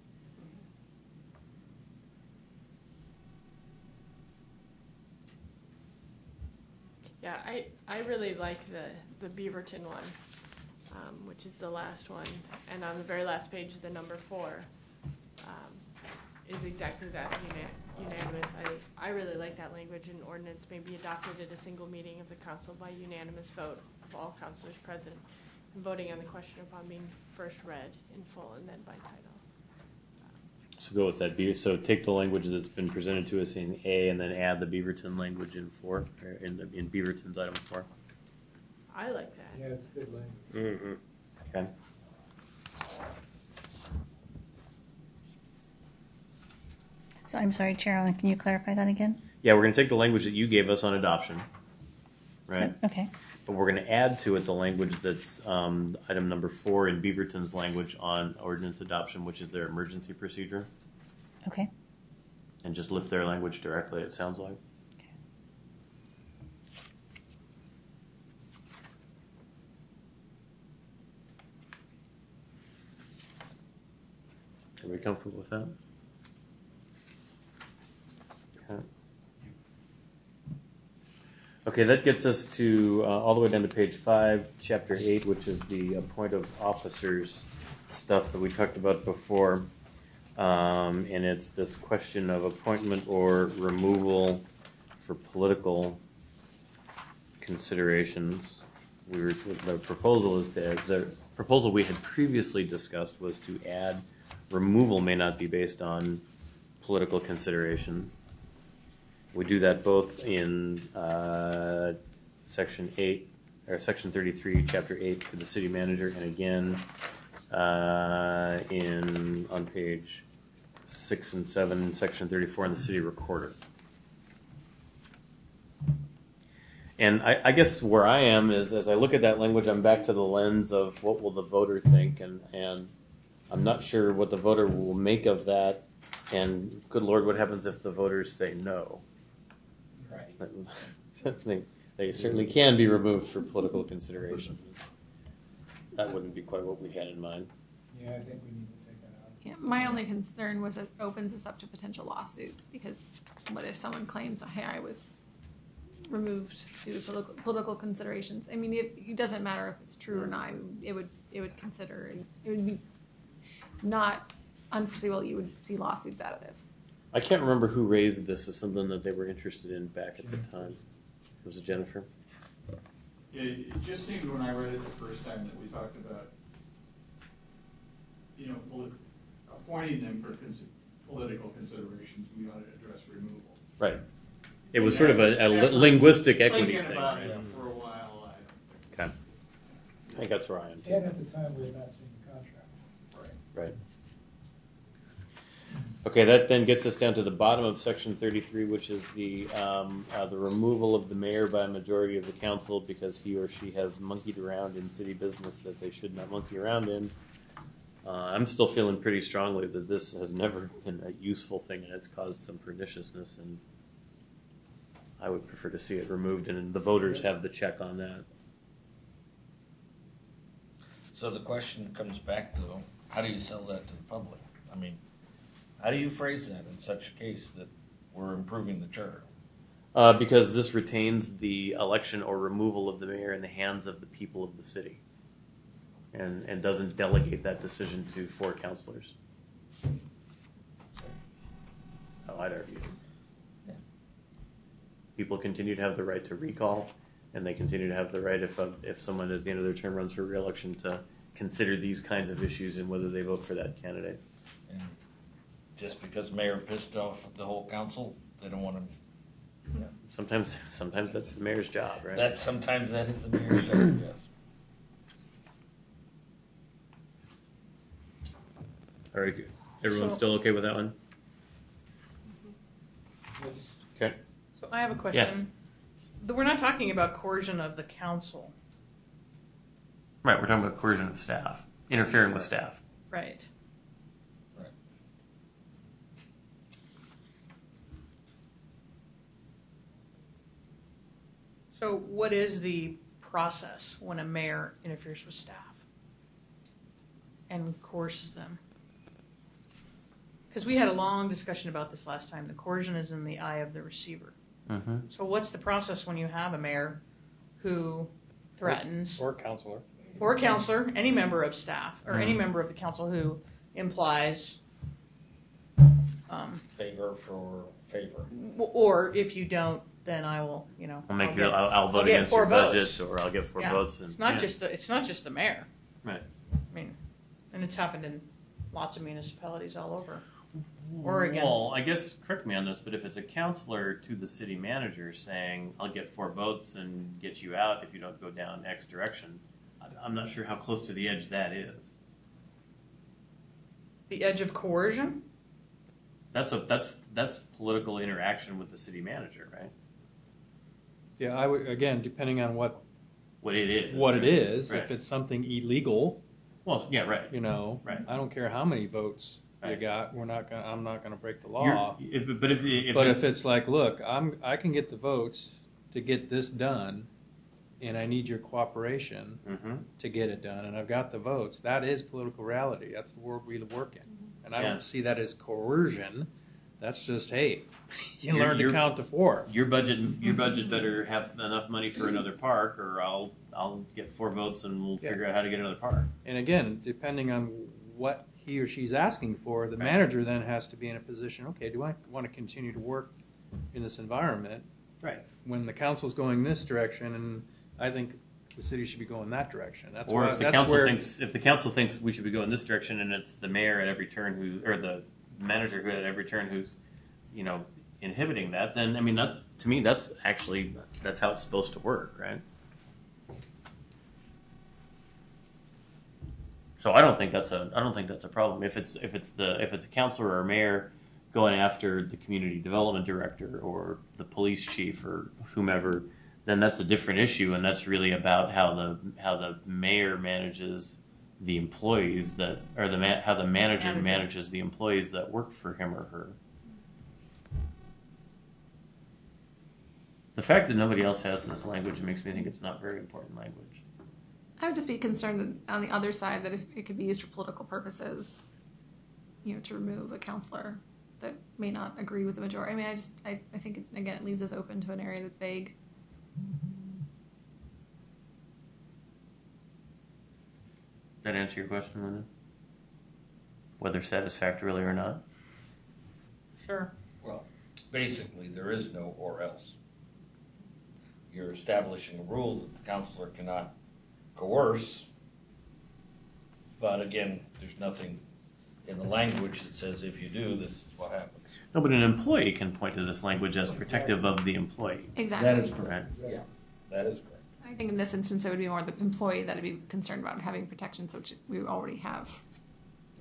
Yeah, I really like the Beaverton one, which is the last one, and on the very last page, the number 4 is exactly that, unanimous. I really like that language. An ordinance may be adopted at a single meeting of the council by unanimous vote of all councilors present, and voting on the question upon being first read in full and then by title. So go with that. So take the language that's been presented to us in A and then add the Beaverton language in 4, or in Beaverton's item 4. I like that. Yeah, it's good language. Mm-hmm. Okay. So I'm sorry, Chair Allen, can you clarify that again? Yeah, we're going to take the language that you gave us on adoption, right? Okay. But we're going to add to it the language that's item number 4 in Beaverton's language on ordinance adoption, which is their emergency procedure, Okay. and just lift their language directly, it sounds like. Everybody comfortable with that? Okay. Okay, that gets us to all the way down to page 5, chapter 8, which is the appoint of officers stuff that we talked about before. And it's this question of appointment or removal for political considerations. The proposal is the proposal we had previously discussed was to add removal may not be based on political consideration. We do that both in section 8 or section 33, chapter 8 for the city manager, and again on page 6 and 7, section 34 in the city recorder. And I guess where I am is, as I look at that language, I'm back to the lens of what will the voter think, and I'm not sure what the voter will make of that. And good Lord, what happens if the voters say no? Right. They certainly can be removed for political consideration. That wouldn't be quite what we had in mind. Yeah, I think we need to take that out. Yeah, my only concern was it opens us up to potential lawsuits, because what if someone claims, hey, I was removed due to political considerations? I mean, it doesn't matter if it's true or not. It would be not unforeseeable. You would see lawsuits out of this. I can't remember who raised this as something that they were interested in back at the time. Was it Jennifer? Yeah, it just seemed when I read it the first time that we talked about, appointing them for political considerations, we ought to address removal. Right. It was sort of a linguistic equity Thinking thing. about Right? it for a while, Okay. I think that's where I am. And at the time, we had not seen the contracts. Right. Okay, that then gets us down to the bottom of section 33, which is the removal of the mayor by a majority of the council because he or she has monkeyed around in city business that they should not monkey around in. I'm still feeling pretty strongly that this has never been a useful thing and it's caused some perniciousness, and I would prefer to see it removed, and the voters have the check on that. So the question comes back to, how do you sell that to the public? I mean, how do you phrase that in such a case that we're improving the charter? Because this retains the election or removal of the mayor in the hands of the people of the city, and doesn't delegate that decision to 4 councilors. How I'd argue. Yeah. People continue to have the right to recall, and they continue to have the right, if someone at the end of their term runs for re-election, to consider these kinds of issues and whether they vote for that candidate. And just because mayor pissed off the whole council, they don't want to. Yeah. Sometimes that's the mayor's job, right? Sometimes that is the mayor's job. Yes. All right, good. Everyone's still okay with that one? Okay. So I have a question. We're not talking about coercion of the council. Right, we're talking about coercion of staff, interfering with staff. Right. Right. So what is the process when a mayor interferes with staff and coerces them? Because we had a long discussion about this last time. The coercion is in the eye of the receiver. Mm-hmm. So what's the process when you have a mayor who threatens, Or counselor. or a counselor, any member of staff, or any member of the council who implies, Favor for favor. or if you don't, then I will, I'll vote get against 4 your budget, votes. or I'll get 4 Yeah. votes. And, It's not just the mayor. right. I mean, and it's happened in lots of municipalities all over. Oregon. Well, I guess, correct me on this, but if it's a counselor to the city manager saying, I'll get 4 votes and get you out if you don't go down X direction, I'm not sure how close to the edge that is. The edge of coercion? That's political interaction with the city manager, right? Yeah, I would, again, depending on what it is. Right. If it's something illegal, Well, yeah, right. right. I don't care how many votes you Right. got. I'm not going to break the law. But if it's like, look, I can get the votes to get this done, and I need your cooperation to get it done, and I've got the votes. That is political reality. That's the world we work in, and I don't see that as coercion. That's just, hey, you learn to count to 4. Your budget better have enough money for another park, or I'll get 4 votes and we'll figure out how to get another park. And again, depending on what he or she's asking for, the manager then has to be in a position, okay, do I want to continue to work in this environment? Right. When the council's going this direction, and I think the city should be going that direction. If the council thinks we should be going this direction, and it's the mayor at every turn or the manager who at every turn who's, inhibiting that, then to me that's how it's supposed to work, right? So I don't think that's a problem. If it's a councilor or a mayor going after the community development director or the police chief or whomever, then that's a different issue, and that's really about how the mayor manages the employees how the manager manages the employees that work for him or her. The fact that nobody else has this language makes me think it's not very important language. I would just be concerned that on the other side that it could be used for political purposes. to remove a counselor that may not agree with the majority. I mean, I think, again, it leaves us open to an area that's vague. That answer your question, Linda? Whether satisfactorily or not? Sure. Well, basically, there is no or else. You're establishing a rule that the counselor cannot coerce, but again, there's nothing in the language that says if you do, this is what happens. No, but an employee can point to this language as protective of the employee. Exactly. That is correct. Yeah, that is correct. I think in this instance, it would be more the employee that would be concerned about having protections, which we already have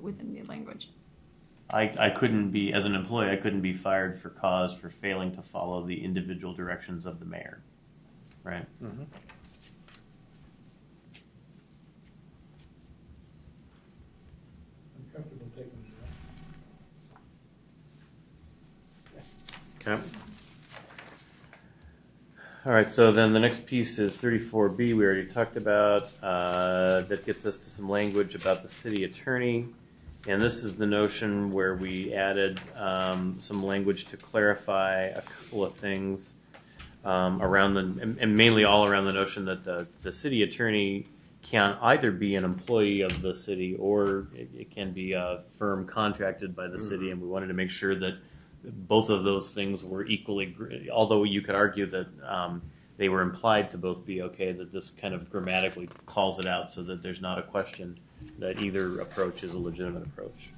within the language. I couldn't be, as an employee, I couldn't be fired for cause for failing to follow the individual directions of the mayor. Right? Mm-hmm. I'm comfortable taking that. Okay. All right, so then the next piece is 34B, we already talked about. That gets us to some language about the city attorney. And this is the notion where we added some language to clarify a couple of things around and mainly all around the notion that the city attorney can either be an employee of the city or it can be a firm contracted by the city. And we wanted to make sure that both of those things were equally, although you could argue that they were implied to both be okay, that this kind of grammatically calls it out so that there's not a question that either approach is a legitimate approach.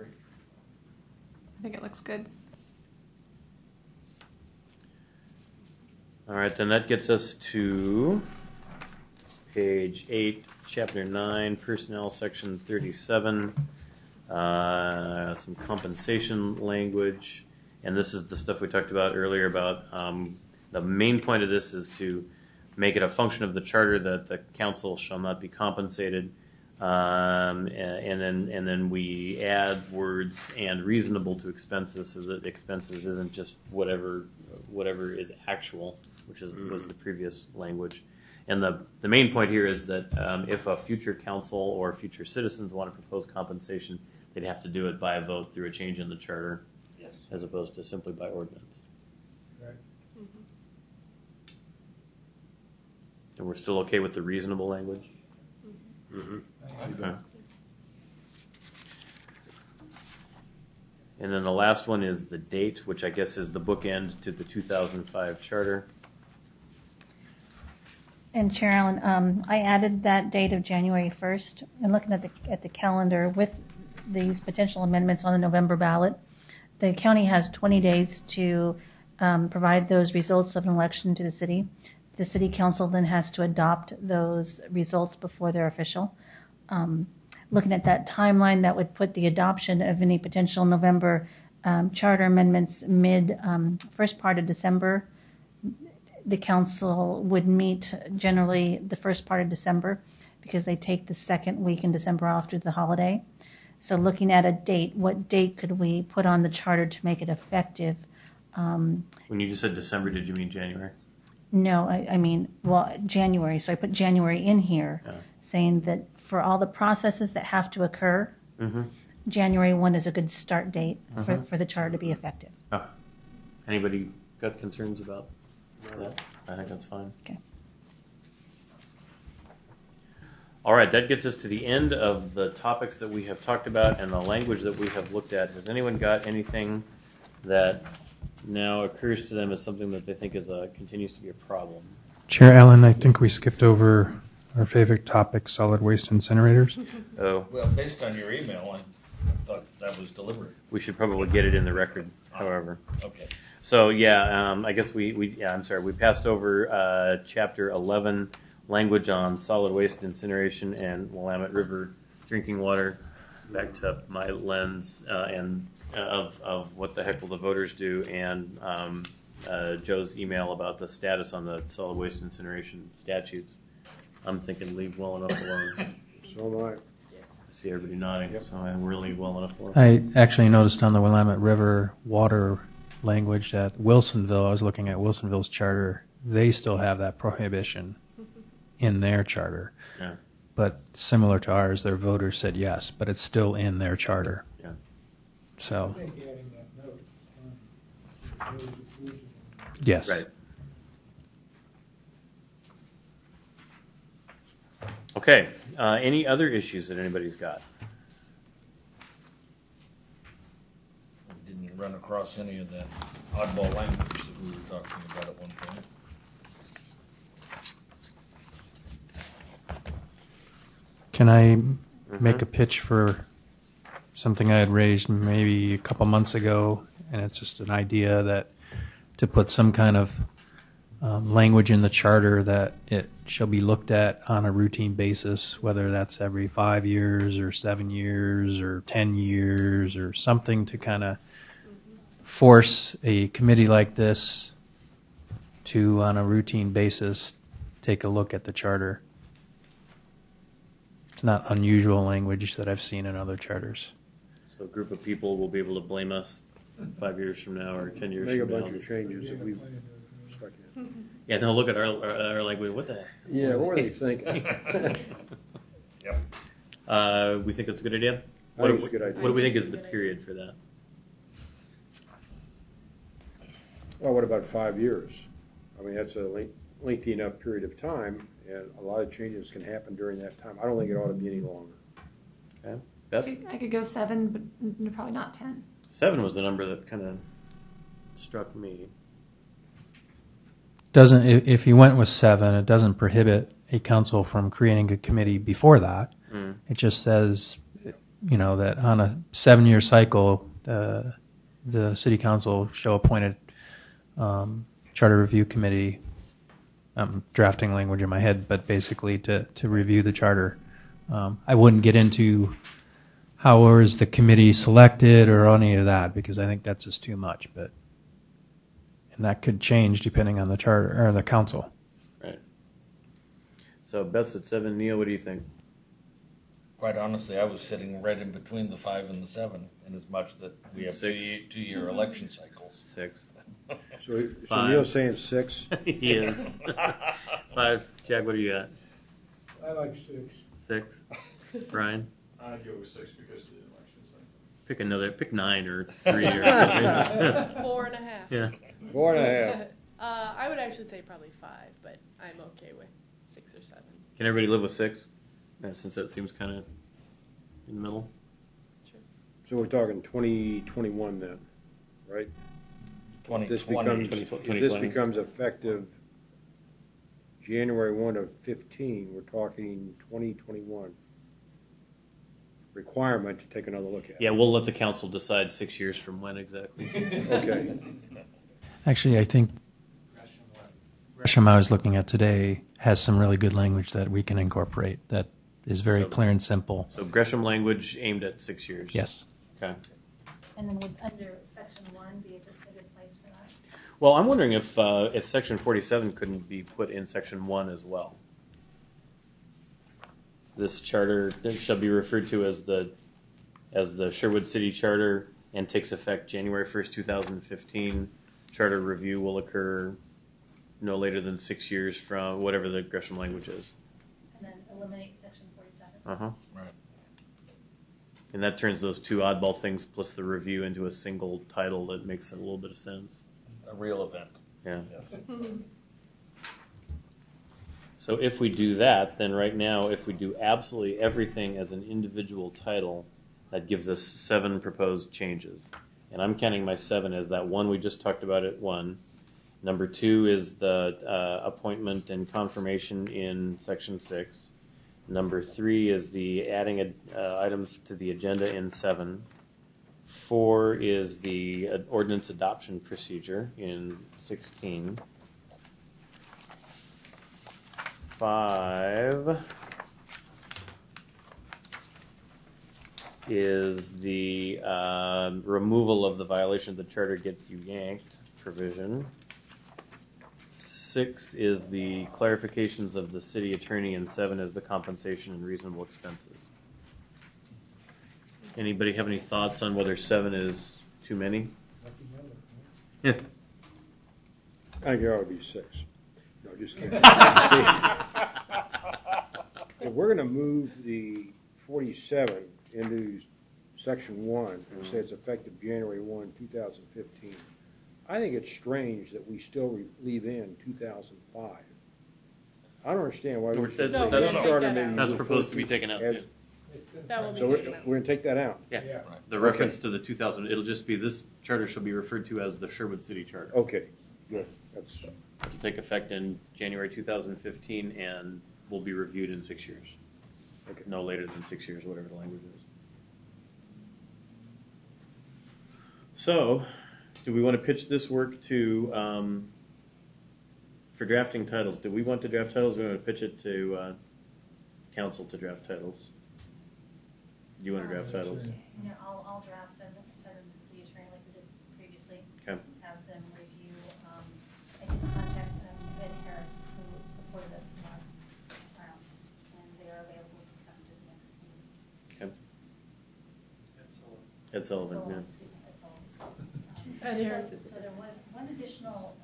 I think it looks good. All right, then that gets us to page 8, chapter 9, personnel, section 37. Some compensation language, and this is the stuff we talked about earlier about the main point of this is to make it a function of the charter that the council shall not be compensated, and then we add words and reasonable to expenses so that expenses isn't just whatever is actual, which was the previous language. And the main point here is that if a future council or future citizens want to propose compensation, they'd have to do it by a vote through a change in the charter, Yes. as opposed to simply by ordinance. Right. And we're still okay with the reasonable language? Mm-hmm. Okay. And then the last one is the date, which I guess is the bookend to the 2005 charter. And Chair Allen, I added that date of January 1st. And looking at the calendar with these potential amendments on the November ballot, the county has 20 days to provide those results of an election to the city. The city council then has to adopt those results before they're official. Looking at that timeline, that would put the adoption of any potential November charter amendments first part of December. The council would meet generally the first part of December because they take the second week in December off due to the holiday. So looking at a date, what date could we put on the charter to make it effective? When you just said December, did you mean January? No, I mean, January. So I put January in here, saying that for all the processes that have to occur, January 1 is a good start date for the charter to be effective. Oh. Anybody got concerns about that? I think that's fine. Okay. All right, that gets us to the end of the topics that we have talked about and the language that we have looked at. Has anyone got anything that now occurs to them as something that they think continues to be a problem? Chair Allen, I think we skipped over our favorite topic, solid waste incinerators. Oh, Well, based on your email, I thought that was deliberate. we should probably get it in the record, however. Okay. So yeah, I guess we passed over chapter 11, language on solid waste incineration and Willamette River drinking water. Back to my lens and of what the heck will the voters do, and Joe's email about the status on the solid waste incineration statutes. I'm thinking leave well enough alone. So am I. I see everybody nodding, so I will leave well enough alone. I actually noticed on the Willamette River water language that Wilsonville, I was looking at Wilsonville's charter, they still have that prohibition in their charter. Yeah. But similar to ours, their voters said yes, but it's still in their charter. Yeah. So, I think adding that note, voter exclusion. yes. Right. Okay. Any other issues that anybody's got? I didn't run across any of that oddball language that we were talking about at one point. Can I make a pitch for something I had raised maybe a couple months ago, and it's just an idea that to put some kind of language in the charter that it shall be looked at on a routine basis, whether that's every 5 years or 7 years or 10 years or something to kind of force a committee like this to, on a routine basis, take a look at the charter. It's not unusual language that I've seen in other charters. So a group of people will be able to blame us 5 years from now or 10 years Make a from now. bunch of changes that we stuck in. Yeah, they'll look at our language. What the? Yeah, what were they thinking? Yep. We think that's a good idea. I think it's a good idea. What do we think is the period for that? Well, what about 5 years? I mean, that's a lengthy enough period of time, and a lot of changes can happen during that time. I don't think it ought to be any longer. Okay. Beth? I could go 7, but probably not 10. 7 was the number that kind of struck me. Doesn't, if you went with 7, it doesn't prohibit a council from creating a committee before that. It just says, that on a 7-year cycle, the city council shall appoint a charter review committee. I'm drafting language in my head, but basically to review the charter. I wouldn't get into how is the committee selected or any of that, because I think that's just too much. And that could change depending on the charter or the council. Right. So Beth's at 7. Neil, what do you think? Quite honestly, I was sitting right in between the 5 and the 7, in as much that we have 6. two-year election cycles. 6. So 5. Neil's saying 6? He is. 5. Jack, what are you at? I like 6. 6. Brian? I'd go with 6 because of the election cycle. Pick 9 or 3 or something. 4.5. Yeah. 4.5. I would actually say probably 5, but I'm okay with 6 or 7. Can everybody live with 6? Since that seems kind of in the middle. Sure. So we're talking 2021 then, right? 2020. If this becomes effective January 1 of 15, we're talking 2021 requirement to take another look at. Yeah, we'll let the council decide 6 years from when exactly. Okay. Actually, I think Gresham I was looking at today has some really good language that we can incorporate that is very clear and simple. So Gresham language aimed at 6 years. Yes. Okay. And then would under section 1 be a good place for that? Well, I'm wondering if Section 47 couldn't be put in Section 1 as well. This charter shall be referred to as the Sherwood City Charter and takes effect January 1st, 2015. Charter review will occur no later than 6 years from whatever the Gresham language is. And then eliminate section 47. Uh-huh. Right. And that turns those two oddball things plus the review into a single title that makes a little bit of sense. A real event. Yeah. Yes. So if we do that, then right now, if we do absolutely everything as an individual title, that gives us 7 proposed changes. And I'm counting my 7 as that one we just talked about at 1. Number 2 is the appointment and confirmation in Section 6. Number 3 is the adding items to the agenda in 7. 4 is the ordinance adoption procedure in 16. 5 is the removal of the violation of the charter gets you yanked provision. 6 is the clarifications of the city attorney, and 7 is the compensation and reasonable expenses. Anybody have any thoughts on whether 7 is too many? I think there ought to be 6. No, just kidding. If we're going to move the 47 into section 1 and say it's effective January 1, 2015, I think it's strange that we still leave in 2005. I don't understand why That's- we No, that's- we're gonna charter take that maybe out. That's refer proposed to be taken out as- too. That will be So taken out. we're going to take that out? Yeah. Yeah. The reference to the 2000, it'll just be, this charter shall be referred to as the Sherwood City Charter. Okay, good. That's, It'll take effect in January 2015 and will be reviewed in 6 years. okay. No later than 6 years, whatever the language is. So, do we want to pitch this work to, for drafting titles? Do we want to draft titles? Or do we want to pitch it to council to draft titles? Do you want to draft titles? Yeah, I'll draft them, send them to the city attorney like we did previously. Okay. Have them review. I did contact Ed Harris, who supported us in the last round, and they are available to come to the next meeting. Okay. Ed Sullivan, yeah. Excuse me, Ed Sullivan. Ed Harris. So there was one additional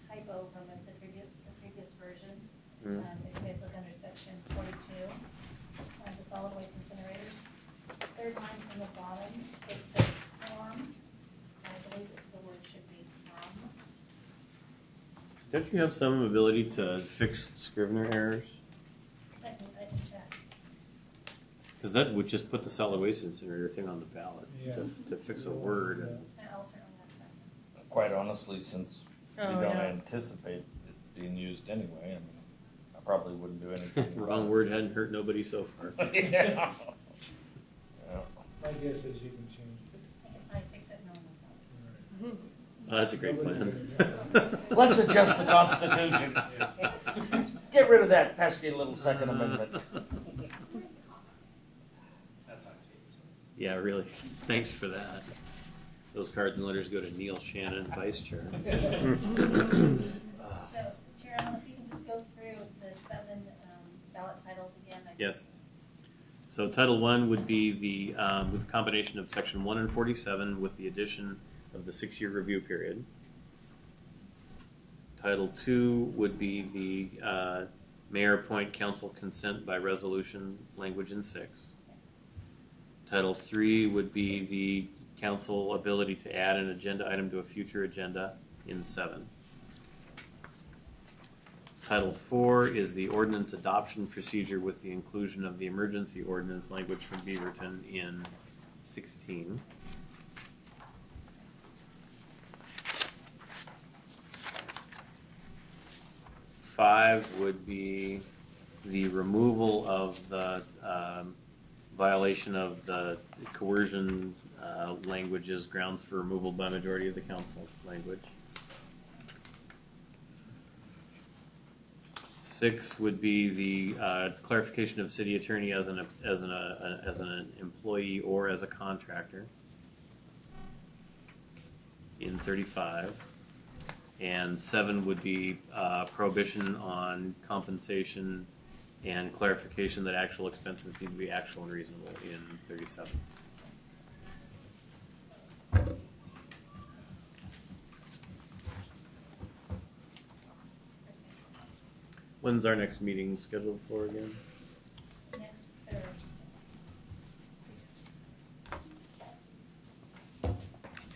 typo from the previous version. Mm. If you guys look under section 42, the solid waste incinerators, third line from the bottom, it says form. I believe the word should be from. Don't you have some ability to fix Scrivener errors? I can check. Because that would just put the solid waste incinerator thing on the ballot Yeah. to fix a word. I'll certainly ask that. Quite honestly, since we Oh, don't yeah. anticipate it being used anyway, I mean, I probably wouldn't do anything. Wrong word hadn't hurt nobody so far. Yeah. My guess is you can change it. If I fix it, no one will notice. Oh, that's a great plan. Let's adjust the Constitution. Get rid of that pesky little Second Amendment. Yeah, really. Thanks for that. Those cards and letters go to Neil Shannon, Vice Chair. So, Chair Allen, if you can just go through the 7 ballot titles again. Yes. So Title I would be the with a combination of Section 1 and 47 with the addition of the 6-year review period. Title II would be the mayor appoint council consent by resolution language in 6. Title III would be the council ability to add an agenda item to a future agenda in 7. Title IV is the ordinance adoption procedure with the inclusion of the emergency ordinance language from Beaverton in 16. Five would be the removal of the violation of the coercion languages grounds for removal by majority of the council language. 6 would be the clarification of city attorney as an employee or as a contractor in 35. And 7 would be prohibition on compensation and clarification that actual expenses need to be actual and reasonable in 37. When's our next meeting scheduled for again? Next Thursday.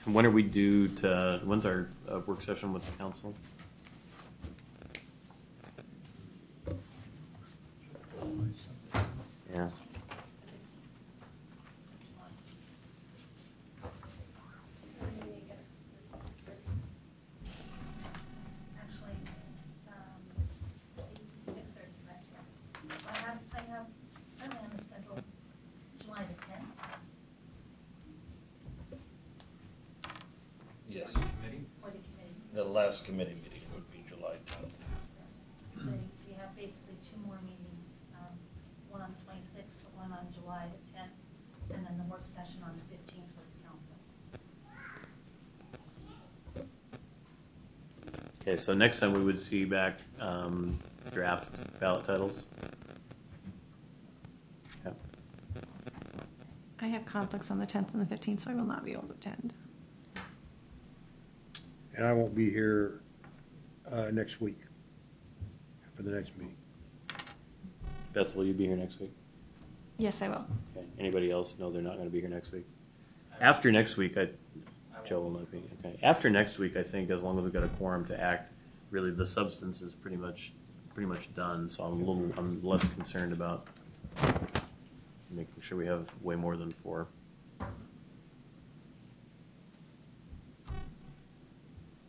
And when are we due to, when's our work session with the council? Yeah. Actually, 6:30, correct, yes. So I have currently on the schedule July the 10th. Yes, For the committee. the last committee meeting would be July 10th. So you have basically 2 more meetings, one on the 26th, one on July the 10th, and then the work session on the 15th with the council. Okay, so next time we would see back draft ballot titles. Yep. I have conflicts on the 10th and the 15th, so I will not be able to attend. and I won't be here next week for the next meeting. Beth, will you be here next week? Yes, I will. Okay. Anybody else? No, they're not going to be here next week. After next week, Joe will not be. Okay. After next week, I think as long as we've got a quorum to act, really the substance is pretty much done. So I'm less concerned about making sure we have way more than 4.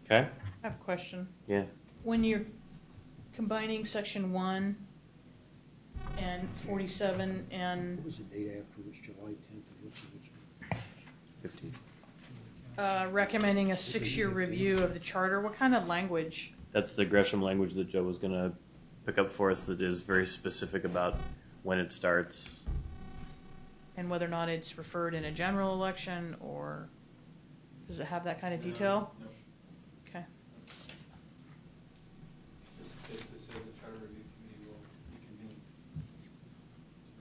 Okay. I have a question. Yeah. When you're combining section 1 and 47 and What was the date afterwards, July 10th? 15. Recommending a 6-year review of the charter, what kind of language? That's the Gresham language that Joe was going to pick up for us that is very specific about when it starts. And whether or not it's referred in a general election, or does it have that kind of detail? No. Okay. Just basically says the charter review committee will be convened to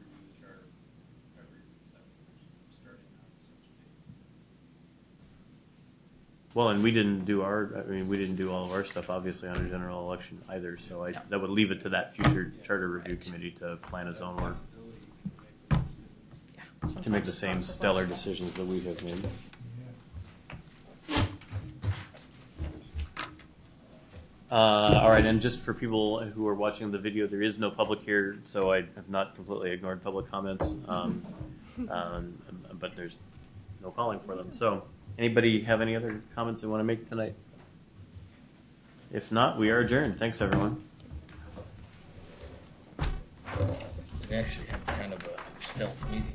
review the charter every 7 years, starting on such date. Well, and we didn't do all of our stuff obviously on a general election either. So No. that would leave it to that future charter review committee to plan its own work, to make the same stellar decisions that we have made. All right, and just for people who are watching the video, there is no public here, so I have not completely ignored public comments, but there's no calling for them. So, anybody have any other comments they want to make tonight? If not, we are adjourned. Thanks, everyone. We actually had kind of a stealth meeting.